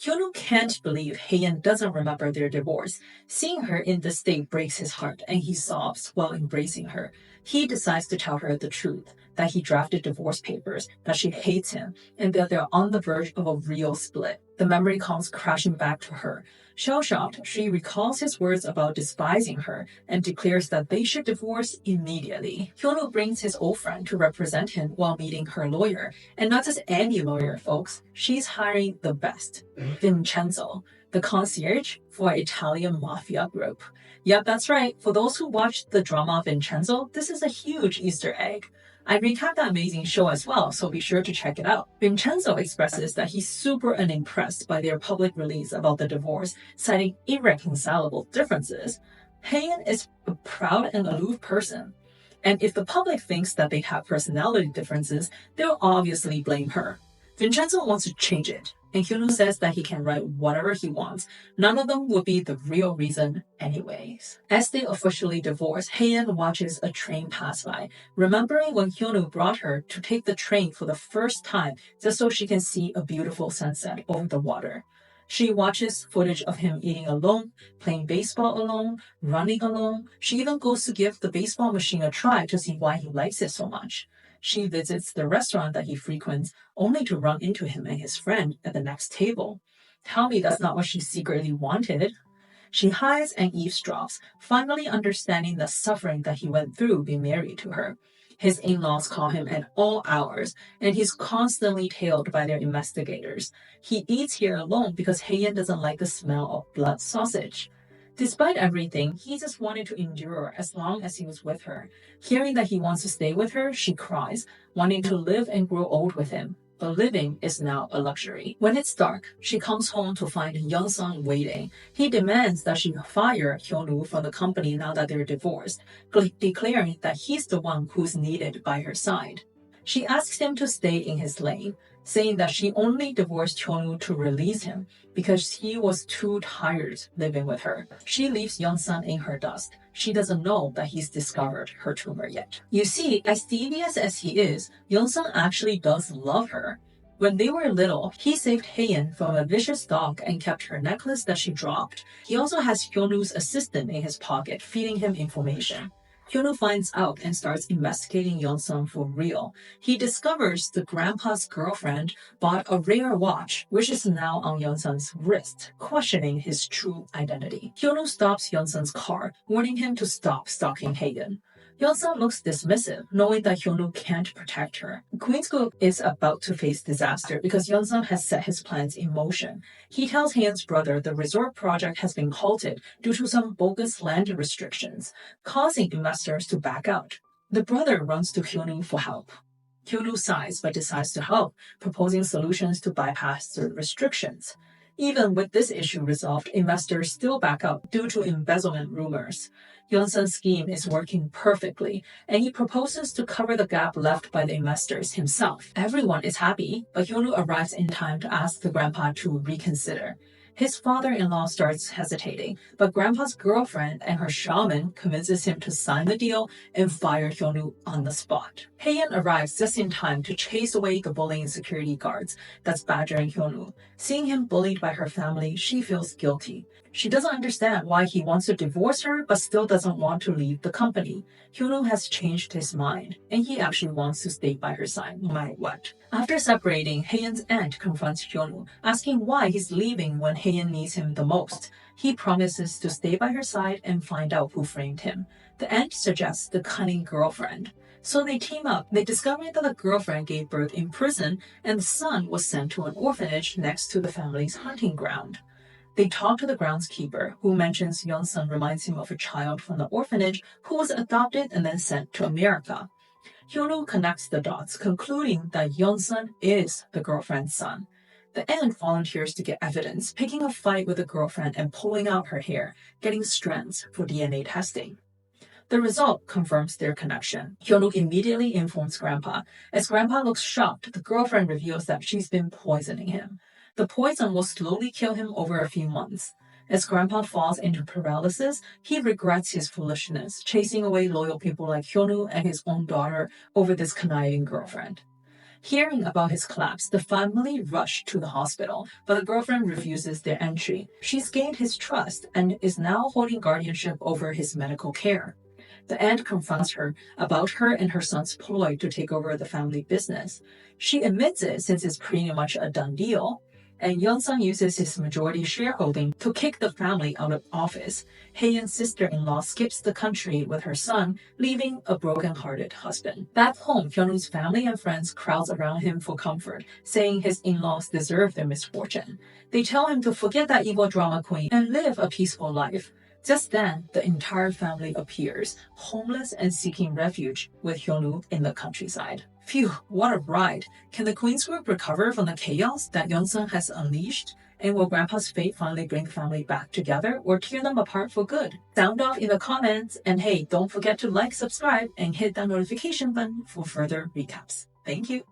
Hyun-woo can't believe Hae-in doesn't remember their divorce. Seeing her in this state breaks his heart, and he sobs while embracing her. He decides to tell her the truth, that he drafted divorce papers, that she hates him, and that they're on the verge of a real split. The memory comes crashing back to her. Shell-shocked, she recalls his words about despising her and declares that they should divorce immediately. Hyun-woo brings his old friend to represent him while meeting her lawyer. And not just any lawyer, folks. She's hiring the best. Vincenzo, the concierge for an Italian mafia group. Yep, that's right. For those who watched the drama Vincenzo, this is a huge Easter egg. I recapped that amazing show as well, so be sure to check it out. Vincenzo expresses that he's super unimpressed by their public release about the divorce, citing irreconcilable differences. Hae-in is a proud and aloof person, and if the public thinks that they have personality differences, they'll obviously blame her. Vincenzo wants to change it, and Hyun-woo says that he can write whatever he wants. None of them would be the real reason anyways. As they officially divorce, Hae-in watches a train pass by, remembering when Hyun-woo brought her to take the train for the first time just so she can see a beautiful sunset over the water. She watches footage of him eating alone, playing baseball alone, running alone. She even goes to give the baseball machine a try to see why he likes it so much. She visits the restaurant that he frequents, only to run into him and his friend at the next table. Tell me that's not what she secretly wanted. She hides and eavesdrops, finally understanding the suffering that he went through being married to her. His in-laws call him at all hours, and he's constantly tailed by their investigators. He eats here alone because Hae-in doesn't like the smell of blood sausage. Despite everything, he just wanted to endure as long as he was with her. Hearing that he wants to stay with her, she cries, wanting to live and grow old with him. But living is now a luxury. When it's dark, she comes home to find Yeon-sun waiting. He demands that she fire Hyun-woo from the company now that they're divorced, declaring that he's the one who's needed by her side. She asks him to stay in his lane, saying that she only divorced Hyun-woo to release him because he was too tired living with her. She leaves Yeon-sun in her dust. She doesn't know that he's discovered her tumor yet. You see, as devious as he is, Yeon-sun actually does love her. When they were little, he saved Hae-in from a vicious dog and kept her necklace that she dropped. He also has Hyun-woo's assistant in his pocket, feeding him information. Hyun-woo finds out and starts investigating Yeon-sun for real. He discovers the grandpa's girlfriend bought a rare watch, which is now on Yeon-sun's wrist, questioning his true identity. Hyun-woo stops Yeon-sun's car, warning him to stop stalking Hae-in. Yeon-sun looks dismissive, knowing that Hyun-woo can't protect her. Queen's-guk is about to face disaster because Yeon-sun has set his plans in motion. He tells Hae-in's brother the resort project has been halted due to some bogus land restrictions, causing investors to back out. The brother runs to Hyun-woo for help. Hyun-woo sighs but decides to help, proposing solutions to bypass the restrictions. Even with this issue resolved, investors still back out due to embezzlement rumors. Yeon-sun's scheme is working perfectly, and he proposes to cover the gap left by the investors himself. Everyone is happy, but Hyun-woo arrives in time to ask the grandpa to reconsider. His father-in-law starts hesitating, but grandpa's girlfriend and her shaman convinces him to sign the deal and fire Hyun-woo on the spot. Hae-in arrives just in time to chase away the bullying security guards that's badgering Hyun-woo. Seeing him bullied by her family, she feels guilty. She doesn't understand why he wants to divorce her but still doesn't want to leave the company. Hyun-woo has changed his mind, and he actually wants to stay by her side no matter what. After separating, Hae-in's aunt confronts Hyun-woo, asking why he's leaving when Hae-in needs him the most. He promises to stay by her side and find out who framed him. The aunt suggests the cunning girlfriend. So they team up. They discover that the girlfriend gave birth in prison, and the son was sent to an orphanage next to the family's hunting ground. They talk to the groundskeeper, who mentions Yeon-sun reminds him of a child from the orphanage who was adopted and then sent to America. Hyun-woo connects the dots, concluding that Yeon-sun is the girlfriend's son. The aunt volunteers to get evidence, picking a fight with the girlfriend and pulling out her hair, getting strands for DNA testing. The result confirms their connection. Hyun-woo immediately informs Grandpa. As Grandpa looks shocked, the girlfriend reveals that she's been poisoning him. The poison will slowly kill him over a few months. As Grandpa falls into paralysis, he regrets his foolishness, chasing away loyal people like Hyun-woo and his own daughter over this conniving girlfriend. Hearing about his collapse, the family rushed to the hospital, but the girlfriend refuses their entry. She's gained his trust and is now holding guardianship over his medical care. The aunt confronts her about her and her son's ploy to take over the family business. She admits it since it's pretty much a done deal, and Yeon-sung uses his majority shareholding to kick the family out of office. Hae-in's sister-in-law skips the country with her son, leaving a broken-hearted husband. Back home, Hyun-woo's family and friends crowd around him for comfort, saying his in-laws deserve their misfortune. They tell him to forget that evil drama queen and live a peaceful life. Just then, the entire family appears, homeless and seeking refuge, with Hyun-woo in the countryside. Phew, what a ride! Can the Queen's group recover from the chaos that Yeon-sung has unleashed? And will Grandpa's fate finally bring the family back together or tear them apart for good? Sound off in the comments, and hey, don't forget to like, subscribe, and hit that notification button for further recaps. Thank you!